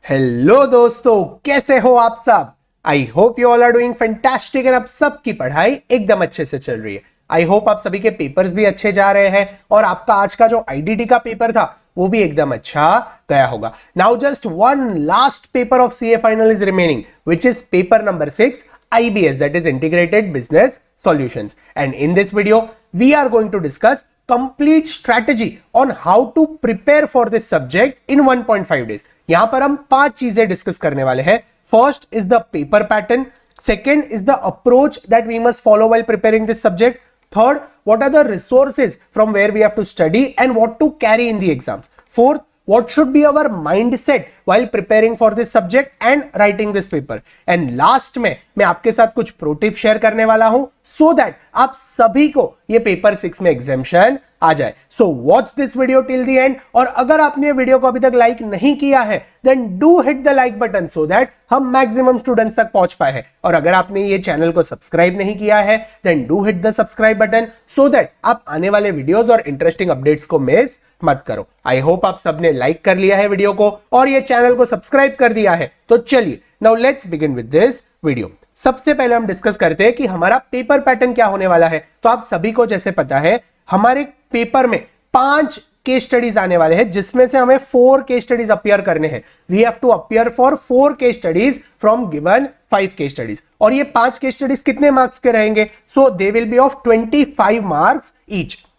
Hello दोस्तों, कैसे हो आप सब। I hope you all are doing fantastic and आप सबकी पढ़ाई एकदम अच्छे से चल रही है। आई होप आप सभी के पेपर्स भी अच्छे जा रहे हैं और आपका आज का जो आईडीटी का पेपर था वो भी एकदम अच्छा गया होगा। Now just one last paper of CA final is remaining which is paper number 6 IBS, that is Integrated Business Solutions, and in this video we are going to discuss complete strategy on how to prepare for this subject in 1.5 days। यहां पर हम 5 चीजें discuss करने वाले हैं। First is the paper pattern, second is the approach that we must follow while preparing this subject, third what are the resources from where we have to study and what to carry in the exams, fourth what should be our mindset while preparing for this subject and writing this paper, and last में मैं आपके साथ कुछ pro tip share करने वाला हूं so that आप सभी को ये पेपर 6 में एग्जामिशन आ जाए। So watch this video till the end, और अगर आपने ये वीडियो को अभी तक लाइक नहीं किया है then do hit the like button so that हम मैक्सिमम स्टूडेंट्स तक पहुंच पाए हैं, और अगर आपने ये चैनल को सब्सक्राइब नहीं किया है then do hit the subscribe button so that आप आने वाले वीडियोस और इंटरेस्टिंग अपडेट्स को मिस मत करो। आई होप आप सबने लाइक कर लिया है वीडियो को और ये चैनल को सब्सक्राइब कर दिया है। तो चलिए now let's begin with this video. सबसे पहले हम डिस्कस करते हैं कि हमारा पेपर पैटर्न क्या होने वाला है। तो आप सभी को जैसे पता है हमारे पेपर में 5 केस स्टडीज आने वाले हैं, जिसमें से हमें 4 केस स्टडीज अपीयर करने हैं। We have to appear for 4 case studies from given 5 case studies, और ये 5 केस स्टडीज कितने मार्क्स के रहेंगे? So they will be off 25 marks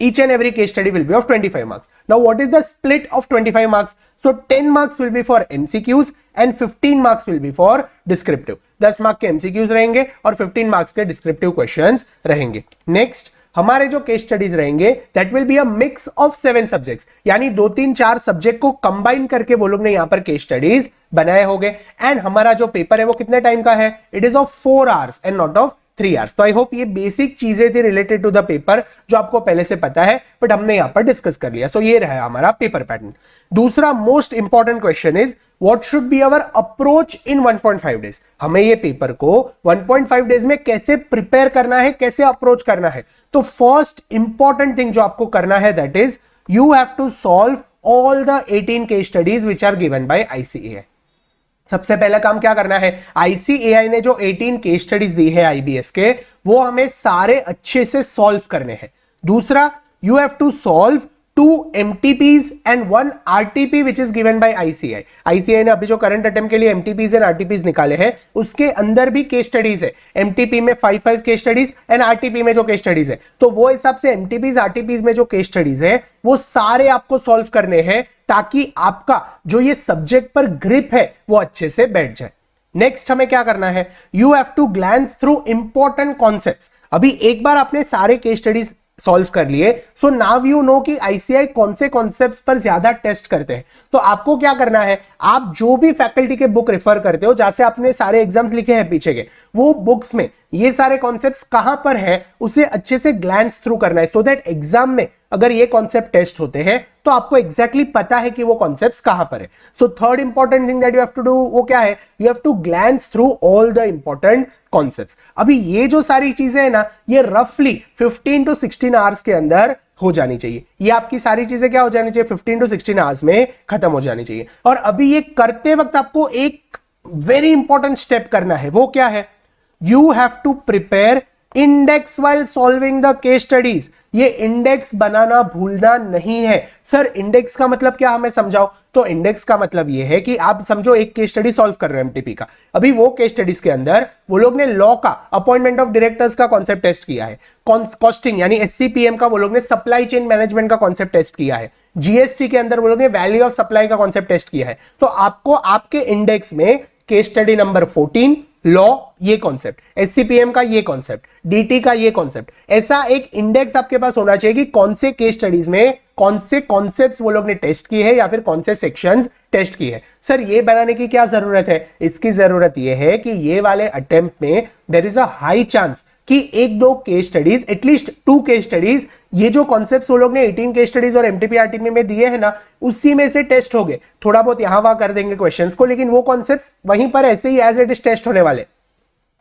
each and every case study will be of 25 marks. Now what is the split of 25 marks? So 10 marks will be for MCQs and 15 marks will be for descriptive। 10 marks के MCQs रहेंगे और 15 marks के descriptive questions रहेंगे। Next हमारे जो case studies रहेंगे that will be a mix of 7 subjects, यानी 2 3 4 subject को कंबाइन करके वो लोग ने यहां पर केस स्टडीज बनाए होंगे। एंड हमारा जो पेपर है वो कितने टाइम का है? It is of 4 hours and not of 3 hours. तो आई होप ये बेसिक चीजें थी रिलेटेड टू द पेपर जो आपको पहले से पता है, बट हमने यहां पर डिस्कस कर लिया। सो ये रहा हमारा पेपर पैटर्न। दूसरा most important question is what should be our approach in 1.5 days. हमें ये पेपर को 1.5 डेज में कैसे प्रिपेयर करना है, कैसे अप्रोच करना है। तो फर्स्ट इंपॉर्टेंट थिंग जो आपको करना है that is you have to solve all the 18 case studies which are given by ICAI। सबसे पहला काम क्या करना है? ICAI ने जो 18 केस स्टडीज दी है IBS के, वो हमें सारे अच्छे से सॉल्व करने हैं। दूसरा, you have to solve 2 MTPs and 1 RTP which is given by ICAI। ICAI ने अभी जो करंट अटेम्प्ट के लिए MTPs and RTPs निकाले हैं उसके अंदर भी केस स्टडीज है। MTP में 5 केस स्टडीज एंड RTP में जो केस स्टडीज है, तो वो हिसाब से MTPs RTPs में जो केस स्टडीज है वो सारे आपको सॉल्व करने हैं ताकि आपका जो ये सब्जेक्ट पर ग्रिप है वो अच्छे से बैठ जाए। नेक्स्ट हमें क्या करना है? You have to glance through important concepts. अभी एक बार आपने सारे केस स्टडीज सॉल्व कर लिए, सो नाउ यू नो कि ICAI कौन से कॉन्सेप्ट्स पर ज्यादा टेस्ट करते हैं। तो आपको क्या करना है? आप जो भी फैकल्टी के बुक रेफर करते हो, जैसे आपने सारे एग्जाम्स लिखे हैं पीछे के, वो बुक्स में ये सारे कॉन्सेप्ट्स कहां पर है उसे अच्छे से ग्लैंस थ्रू करना है, सो दैट एग्जाम में अगर ये कॉन्सेप्ट टेस्ट होते हैं तो आपको एग्जैक्टली पता है कि वो कॉन्सेप्ट्स कहां पर है। So third important thing that you have to do वो क्या है? You have to glance through all the important concepts. अभी ये जो सारी चीजें है ना, ये रफली 15 to 16 आवर्स के अंदर हो जानी चाहिए। ये आपकी सारी चीजें क्या हो जानी चाहिए? 15 to 16 आवर्स में खत्म हो जानी चाहिए। और अभी ये करते वक्त आपको एक वेरी इंपॉर्टेंट स्टेप करना है। वो क्या है? You have to prepare index while solving the case studies. ये इंडेक्स बनाना भूलना नहीं है। सर इंडेक्स का मतलब क्या, हमें समझाओ। तो इंडेक्स का मतलब ये है कि आप समझो एक केस स्टडी सॉल्व कर रहे हो MTP का। अभी वो केस स्टडीज के अंदर वो लोग ने लॉ का, अपॉइंटमेंट ऑफ डायरेक्टर्स का कॉन्सेप्ट टेस्ट किया है, कॉस्टिंग यानी SCPM का वो लोग ने सप्लाई चेन मैनेजमेंट का कॉन्सेप्ट टेस्ट किया है, GST के अंदर वो लोग ने वैल्यू ऑफ सप्लाई का कॉन्सेप्ट टेस्ट किया है। तो आपको आपके इंडेक्स में केस स्टडी नंबर 14 लॉ ये कॉन्सेप्ट, SCPM का ये कॉन्सेप्ट, DT का ये कॉन्सेप्ट, ऐसा एक इंडेक्स आपके पास होना चाहिए कि कौन से केस स्टडीज में कौन से कॉन्सेप्ट्स वो लोग ने टेस्ट किए हैं या फिर कौन से सेक्शंस टेस्ट किए हैं। सर ये बनाने की क्या जरूरत है? इसकी जरूरत ये है कि ये वाले अटेम्प्ट में there is a high chance कि 1-2 case studies, at least 2 case studies, ये जो कॉन्सेप्ट्स वो लोग ने 18 केस स्टडीज और MTP RTP में दिए हैं ना, उसी में से टेस्ट हो गए। थोड़ा बहुत यहां वहां कर देंगे क्वेश्चंस को, लेकिन वो कॉन्सेप्ट्स वहीं पर ऐसे ही एज इट इज टेस्ट होने वाले।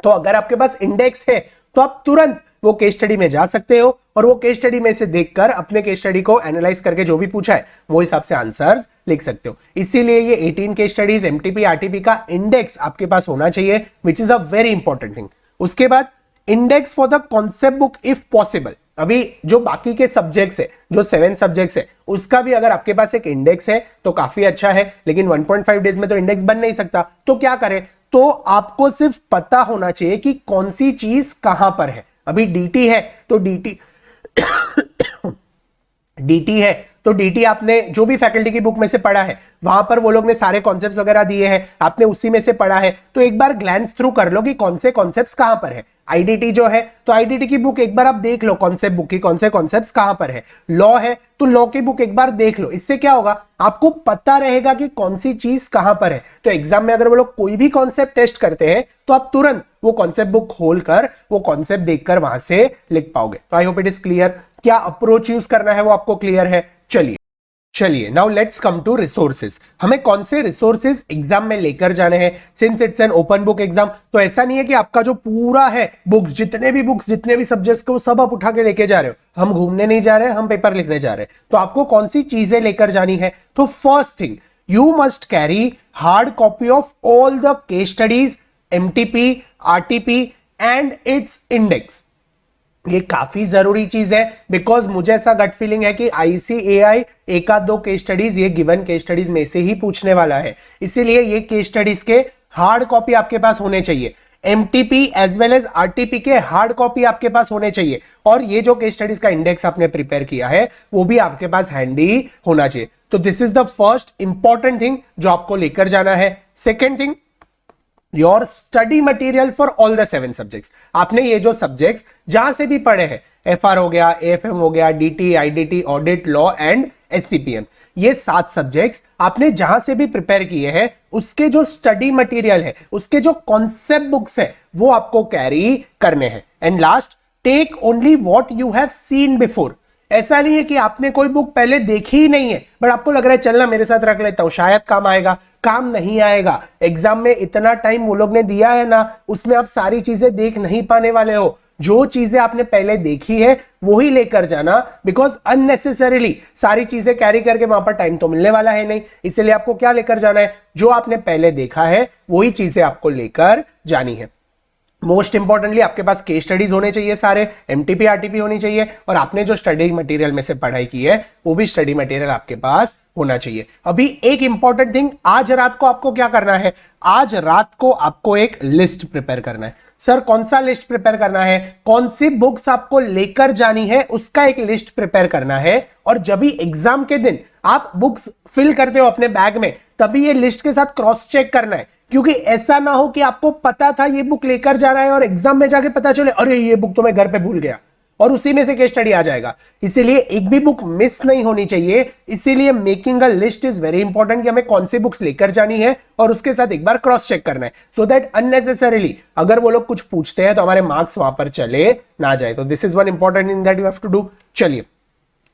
तो अगर आपके पास इंडेक्स है तो आप तुरंत वो केस स्टडी में जा सकते हो और वो केस स्टडी में से देखकर अपने केस स्टडी को एनालाइज करके जो भी पूछा है वो हिसाब से आंसर्स लिख सकते हो। इसीलिए ये 18 केस स्टडीज एमटीपी आरटीपी का इंडेक्स आपके पास होना चाहिए, which is a very important thing. उसके बाद index for the concept book if possible. अभी जो बाकी के सब्जेक्ट्स है, जो 7 सब्जेक्ट्स है, उसका भी अगर आपके पास एक इंडेक्स है तो काफी अच्छा है, लेकिन 1.5 डेज में तो इंडेक्स बन नहीं सकता। तो क्या करें, तो आपको सिर्फ पता होना चाहिए कि कौन सी चीज कहां पर है। अभी डीटी है तो डीटी डीटी है तो डीटी आपने जो भी फैकल्टी की बुक में से पढ़ा है, वहां पर वो लोग ने सारे कॉन्सेप्ट्स वगैरह दिए हैं, आपने उसी में से पढ़ा है, तो एक बार ग्लैंस थ्रू कर लो कि कौन से कॉन्सेप्ट्स कहां पर है। आईडीटी जो है तो आईडीटी की बुक एक बार आप देख लो, कॉन्सेप्ट बुक की कौन से कॉन्सेप्ट्स कहां पर है। लॉ है तो लॉ की बुक एक बार देख लो, इससे क्या होगा, आपको पता रहेगा कि कौन सी चीज कहां पर है। तो एग्जाम में अगर वो लोग कोई भी कॉन्सेप्ट टेस्ट करते हैं तो आप तुरंत वो कॉन्सेप्ट बुक खोलकर वो कॉन्सेप्ट देखकर वहां से लिख पाओगे। तो I hope it is clear. क्या अप्रोच यूज करना है वो आपको क्लियर है। चलिए now let's come to resources. हमें कौन से रिसोर्सेज एग्जाम में लेकर जाने हैं, since it's an open book exam. तो ऐसा नहीं है कि आपका जो पूरा है बुक्स, जितने भी सब्जेक्ट्स को सब आप उठा के लेके जा रहे हो। हम घूमने नहीं जा रहे हैं, हम पेपर लिखने जा रहे हैं। तो आपको कौन सी चीजें लेकर जानी है, तो first thing you must carry hard copy of all the case studies, MTP, RTP and it's index. ये काफी जरूरी चीज है, बिकॉज मुझे ऐसा गट फीलिंग है कि आईसीएआई एक आध 2 केस स्टडीज ये गिवन केस स्टडीज में से ही पूछने वाला है। इसीलिए ये केस स्टडीज के हार्ड कॉपी आपके पास होने चाहिए, MTP as well as RTP के हार्ड कॉपी आपके पास होने चाहिए, और ये जो केस स्टडीज का इंडेक्स आपने प्रिपेयर किया है वो भी आपके पास हैंडी होना चाहिए। तो this is the first important thing जो आपको लेकर जाना है। Second thing, your study material for all the 7 subjects. आपने ये जो सब्जेक्ट्स जहां से भी पढ़े हैं, एफआर हो गया, एएफएम हो गया, DT, IDT, audit, law and SCPM, ये 7 सब्जेक्ट्स आपने जहां से भी प्रिपेयर किए हैं, उसके जो स्टडी मटेरियल है, उसके जो कॉन्सेप्ट बुक्स है, वो आपको कैरी करने हैं। And last, take only what you have seen before. ऐसा नहीं है कि आपने कोई बुक पहले देखी ही नहीं है बट आपको लग रहा है चलना मेरे साथ रख लेता हूं, शायद काम आएगा। काम नहीं आएगा। एग्जाम में इतना टाइम वो लोग ने दिया है ना, उसमें आप सारी चीजें देख नहीं पाने वाले हो। जो चीजें आपने पहले देखी है वो ही लेकर जाना, बिकॉज अननेसेसरीली सारी चीजें कैरी करके वहां पर टाइम तो मिलने वाला है नहीं। इसलिए आपको क्या लेकर जाना है, जो आपने पहले देखा है वही चीजें आपको लेकर जानी है। मोस्ट इंपॉर्टेंटली आपके पास केस स्टडीज होने चाहिए, सारे एमटीपी आरटीपी होनी चाहिए, और आपने जो स्टडी मटेरियल में से पढ़ाई की है वो भी स्टडी मटेरियल आपके पास होना चाहिए। अभी एक इंपॉर्टेंट थिंग, आज रात को आपको क्या करना है, आज रात को आपको एक लिस्ट प्रिपेयर करना है। सर कौन सा लिस्ट प्रिपेयर करना है, कौन सी बुक्स आपको लेकर जानी है, उसका एक लिस्ट प्रिपेयर करना है। और जब भी एग्जाम के दिन आप बुक्स फिल करते हो अपने बैग में, तभी ये लिस्ट के साथ क्रॉस चेक करना है, क्योंकि ऐसा ना हो कि आपको पता था ये बुक लेकर जा रहा है और एग्जाम में जाके पता चले अरे ये बुक तो मैं घर पे भूल गया, और उसी में से केस स्टडी आ जाएगा। इसीलिए एक भी बुक मिस नहीं होनी चाहिए। इसीलिए making a list is very important कि हमें कौन सी बुक्स लेकर जानी है और उसके साथ एक बार क्रॉस चेक करना है, सो दैट अननेसेसरीली अगर वो लोग कुछ पूछते हैं तो हमारे मार्क्स वहां पर चले ना जाए। तो this is one important thing that you have to do. चलिए,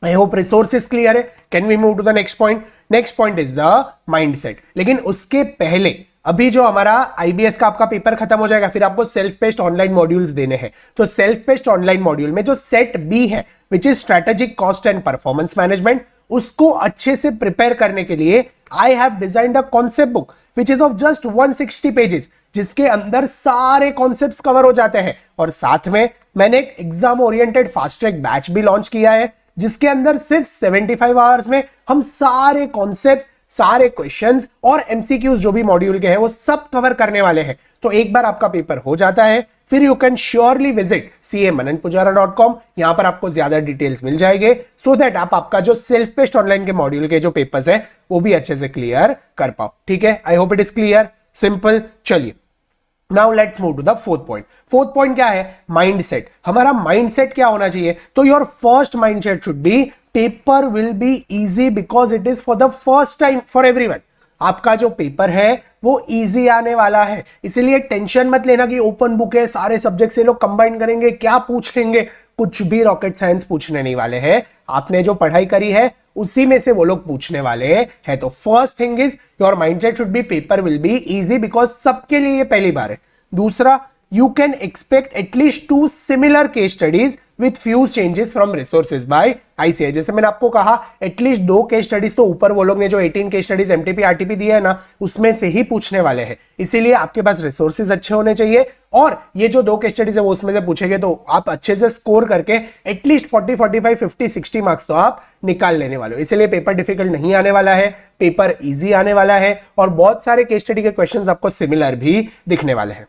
I hope resources clear है। Can we move to the next point? Next point is the mindset। लेकिन उसके पहले अभी जो हमारा आईबीएस का आपका पेपर खत्म हो जाएगा, फिर आपको सेल्फ पेस्ड ऑनलाइन मॉड्यूल्स देने हैं। तो सेल्फ पेस्ड ऑनलाइन मॉड्यूल में जो सेट बी है, which is strategic cost and performance management, उसको अच्छे से प्रिपेयर करने के लिए I have designed a concept book which is of just 160 pages, जिसके अंदर सारे कॉन्सेप्ट्स कवर हो जाते हैं। और साथ में मैंने एक exam oriented fast track batch भी लॉन्च किया है, जिसके अंदर सिर्फ 75 आवर्स में हम सारे कॉन्सेप्ट्स, सारे क्वेश्चंस और एमसीक्यूज जो भी मॉड्यूल के हैं वो सब कवर करने वाले हैं। तो एक बार आपका पेपर हो जाता है, फिर you can surely visit camananpujara.com। यहां पर आपको ज्यादा डिटेल्स मिल जाएंगे, सो दैट आप आपका जो सेल्फ पेस्ड ऑनलाइन के मॉड्यूल के जो पेपर्स है वो भी अच्छे से क्लियर कर पाओ। ठीक है, I hope it is clear, simple. चलिए, now let's move to the fourth point. Fourth point क्या है, माइंडसेट। हमारा माइंडसेट क्या होना चाहिए, तो your first mindset should be paper will be easy because it is for the first time for everyone. आपका जो पेपर है वो इजी आने वाला है, इसलिए टेंशन मत लेना कि ओपन बुक है, सारे सब्जेक्ट से लोग कंबाइन करेंगे, क्या पूछ लेंगे। कुछ भी रॉकेट साइंस पूछने नहीं वाले हैं। आपने जो पढ़ाई करी है उसी में से वो लोग पूछने वाले हैं। तो first thing is your mindset should be paper will be easy, because सबके लिए ये पहली बार है। दूसरा, you can expect at least 2 similar case studies with few changes from resources by ICAI। जैसे मैंने आपको कहा एटलीस्ट 2 केस स्टडीज तो ऊपर वो लोग ने जो 18 केस स्टडीज एमटीपी आरटीपी दिए है ना उसमें से ही पूछने वाले हैं, इसीलिए आपके पास रिसोर्सेज अच्छे होने चाहिए और ये जो 2 केस स्टडीज है वो उसमें से पूछेंगे तो आप अच्छे से स्कोर करके एटलीस्ट 40 45 50 60 मार्क्स तो आप निकाल लेने वाले हो। इसीलिए पेपर डिफिकल्ट नहीं आने वाला है, पेपर इजी आने वाला है और बहुत सारे केस स्टडी के क्वेश्चंस आपको सिमिलर भी दिखने वाले हैं।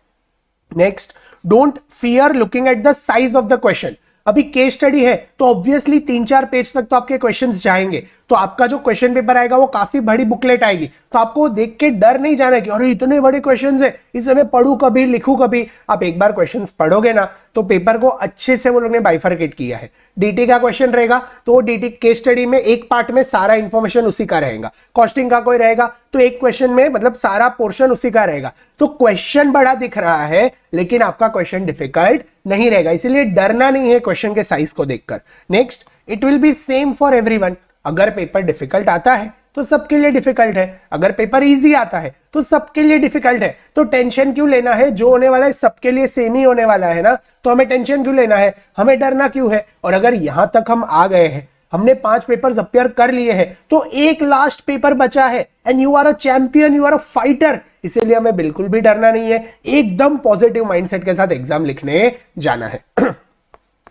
Next, don't fear looking at the size of the question. अभी केस स्टडी है तो ऑब्वियसली 3-4 पेज तक तो आपके क्वेश्चंस जाएंगे, तो आपका जो क्वेश्चन पेपर आएगा वो काफी बड़ी बुकलेट आएगी, तो आपको देख के डर नहीं जाना कि अरे इतने बड़े क्वेश्चंस है, इसे मैं पढ़ूं कभी लिखूं कभी। आप एक बार क्वेश्चंस पढ़ोगे ना तो पेपर को अच्छे से वो लोग ने बाइफरकेट किया है। डीटी का क्वेश्चन रहेगा तो डीटी केस स्टडी में एक पार्ट में सारा इंफॉर्मेशन उसी का रहेगा, कॉस्टिंग का कोई रहेगा तो एक क्वेश्चन में मतलब सारा पोर्शन उसी का रहेगा। तो क्वेश्चन बड़ा दिख रहा है लेकिन आपका क्वेश्चन डिफिकल्ट नहीं रहेगा, इसीलिए डरना नहीं है क्वेश्चन के साइज को देखकर। Next, it will be same for everyone. अगर पेपर डिफिकल्ट आता है तो सबके लिए डिफिकल्ट है, अगर पेपर इजी आता है तो सबके लिए डिफिकल्ट है, तो टेंशन क्यों लेना है? जो होने वाला है सबके लिए सेम ही होने वाला है ना, तो हमें टेंशन क्यों लेना है, हमें डरना क्यों है? और अगर यहां तक हम आ गए हैं, हमने 5 पेपर्स अपियर कर लिए हैं तो एक लास्ट पेपर बचा है and you are a champion, you are a fighter, इसीलिए हमें बिल्कुल भी डरना नहीं है, एकदम पॉजिटिव माइंडसेट के साथ एग्जाम लिखने जाना है।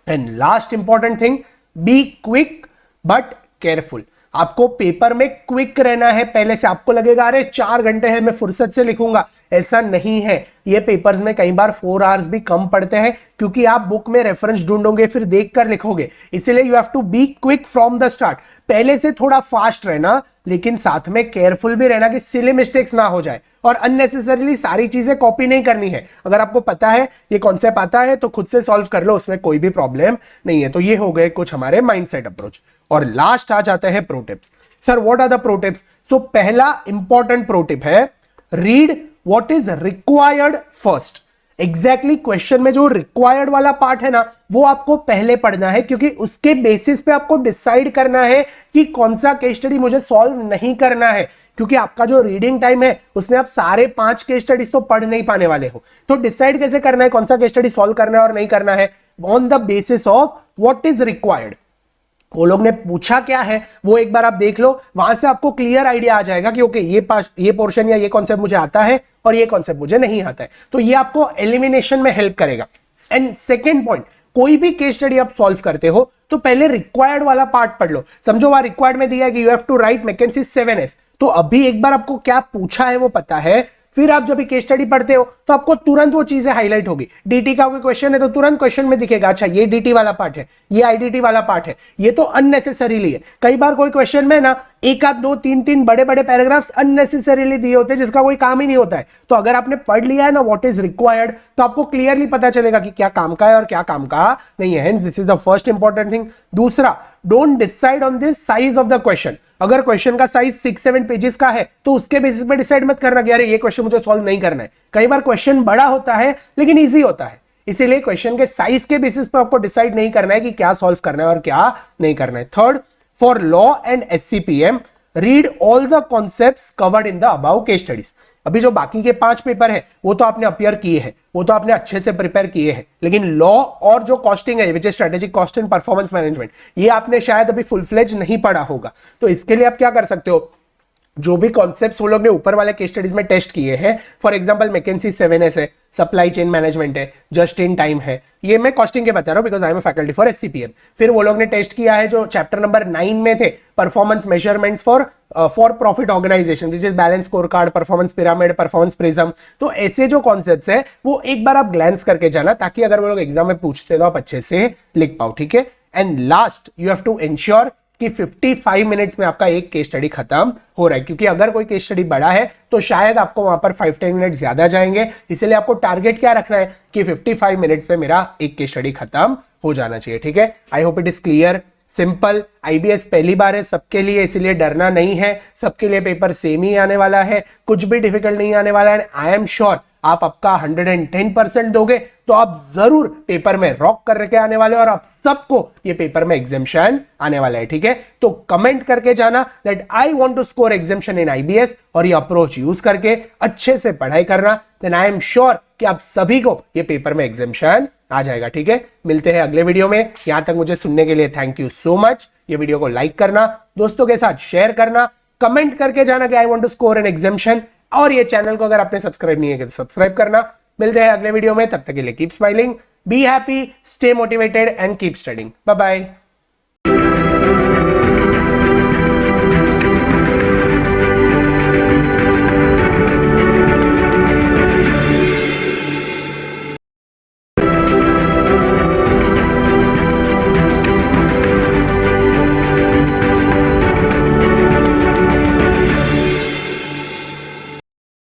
And last important thing, be quick but careful. आपको पेपर में क्विक रहना है, पहले से आपको लगेगा अरे 4 घंटे है मैं फुर्सत से लिखूंगा, ऐसा नहीं है। ये पेपर्स में कई बार 4 आवर्स भी कम पड़ते हैं क्योंकि आप बुक में रेफरेंस ढूंढोगे फिर देखकर लिखोगे, इसीलिए you have to be quick from the start. पहले से थोड़ा फास्ट रहना लेकिन साथ में केयरफुल भी रहना कि सिली मिस्टेक्स ना हो जाए और अननेसेसरीली सारी चीजें कॉपी नहीं करनी है। अगर आपको पता है ये कॉन्सेप्ट आता है तो खुद से सॉल्व कर लो, उसमें कोई भी प्रॉब्लम नहीं है। तो ये हो गए कुछ हमारे माइंडसेट अप्रोच। और लास्ट आ जाते हैं pro tips. Sir what are the pro tips? So पहला इंपॉर्टेंट प्रो टिप है, read what is required first. Exactly question में जो रिक्वायर्ड वाला पार्ट है ना वो आपको पहले पढ़ना है, क्योंकि उसके बेसिस पे आपको डिसाइड करना है कि कौन सा केस स्टडी मुझे सॉल्व नहीं करना है, क्योंकि आपका जो रीडिंग टाइम है उसमें आप सारे 5 केस स्टडीज तो पढ़ नहीं पाने वाले हो। तो डिसाइड कैसे करना है कौन सा केस स्टडी सॉल्व करना है और नहीं करना है? On the basis of what is required. वो लोग ने पूछा क्या है वो एक बार आप देख लो, वहां से आपको क्लियर आइडिया आ जाएगा कि ओके ये पोर्शन या ये कॉन्सेप्ट मुझे आता है और ये कॉन्सेप्ट मुझे नहीं आता है, तो ये आपको एलिमिनेशन में हेल्प करेगा। एंड सेकेंड पॉइंट, कोई भी केस स्टडी आप सॉल्व करते हो तो पहले रिक्वायर्ड वाला पार्ट पढ़ लो। समझो वहां रिक्वायर्ड में दिया है कि you have to write McKinsey 7S, तो अभी एक बार आपको क्या पूछा है वो पता है, फिर आप जब केस स्टडी पढ़ते हो तो आपको तुरंत वो चीजें हाईलाइट होगी। डीटी का कोई क्वेश्चन है तो तुरंत क्वेश्चन में दिखेगा अच्छा ये डीटी वाला पार्ट है, ये आईडीटी वाला पार्ट है, ये तो अननेसेसरीली है। कई बार कोई क्वेश्चन में ना 1 आध 2 3 बड़े बड़े पैराग्राफ्स अननेसेसरीली दिए होते हैं जिसका कोई काम ही नहीं होता है। तो अगर आपने पढ़ लिया है ना व्हाट इज रिक्वायर्ड तो आपको क्लियरली पता चलेगा कि क्या काम का है और क्या काम का नहीं है। Hence this is the first important thing. दूसरा, don't decide on this size of the question. अगर क्वेश्चन का साइज 6-7 पेजेस का है तो उसके बेसिस पे डिसाइड मत करना कि अरे ये क्वेश्चन मुझे सॉल्व नहीं करना है। कई बार क्वेश्चन बड़ा होता है लेकिन इजी होता है, इसीलिए क्वेश्चन के साइज के बेसिस पे आपको डिसाइड नहीं करना है कि क्या सॉल्व करना है और क्या नहीं करना है। Third, for law and SCPM read all the concepts covered in the above case studies. अभी जो बाकी के 5 पेपर है वो तो आपने अपियर किए हैं, वो तो आपने अच्छे से प्रिपेयर किए हैं, लेकिन लॉ और जो कॉस्टिंग है which is strategic cost and performance management, ये आपने शायद अभी फुल फ्लेज नहीं पढ़ा होगा। तो इसके लिए आप क्या कर सकते हो, जो भी कॉन्सेप्ट्स वो लोग ने ऊपर वाले केस स्टडीज में टेस्ट किए हैं, फॉर एग्जांपल मैकेंजी 7S है, सप्लाई चेन मैनेजमेंट है, जस्ट इन टाइम है, ये मैं कॉस्टिंग के बता रहा हूं because I am faculty for SCPM। फिर वो लोग ने टेस्ट किया है जो चैप्टर नंबर 9 में थे, performance measurements for profit organisation which is balance score card, performance pyramid, performance prism. तो ऐसे जो कॉन्सेप्ट्स है वो एक बार आप ग्लैंस करके जाना ताकि अगर वो लोग एग्जाम में पूछते तो आप अच्छे से लिख पाओ, ठीक है। And last, you have to ensure कि 55 मिनट्स में आपका एक केस स्टडी खत्म हो रहा है, क्योंकि अगर कोई केस स्टडी बड़ा है तो शायद आपको वहां पर 5-10 मिनट ज्यादा जाएंगे, इसलिए आपको टारगेट क्या रखना है कि 55 मिनट्स में मेरा एक केस स्टडी खत्म हो जाना चाहिए, ठीक है। I hope it is clear, simple. IBS पहली बार है सबके लिए, इसीलिए डरना नहीं है, सबके लिए पेपर सेम ही आने वाला है, कुछ भी डिफिकल्ट नहीं आने वाला है। आई एम श्योर आप आपका 110% दोगे तो आप जरूर पेपर में रॉक करके आने वाले और आप सबको ये पेपर में एग्जामिशन आने वाला है, ठीक है। तो कमेंट करके जाना that I want to score exemption in IBS और ये अप्रोच यूज करके अच्छे से पढ़ाई करना, देन आई एम श्योर कि आप सभी को ये पेपर में एग्जामिशन आ जाएगा, ठीक है। मिलते हैं अगले वीडियो में। यहां तक मुझे सुनने के लिए थैंक यू सो मच। ये वीडियो को लाइक करना, दोस्तों के साथ शेयर करना, कमेंट करके जाना कि I want to score an exemption, और ये चैनल को अगर आपने सब्सक्राइब नहीं किया तो सब्सक्राइब करना। मिलते हैं अगले वीडियो में, तब तक के लिए keep smiling, be happy, stay motivated and keep studying. Bye bye.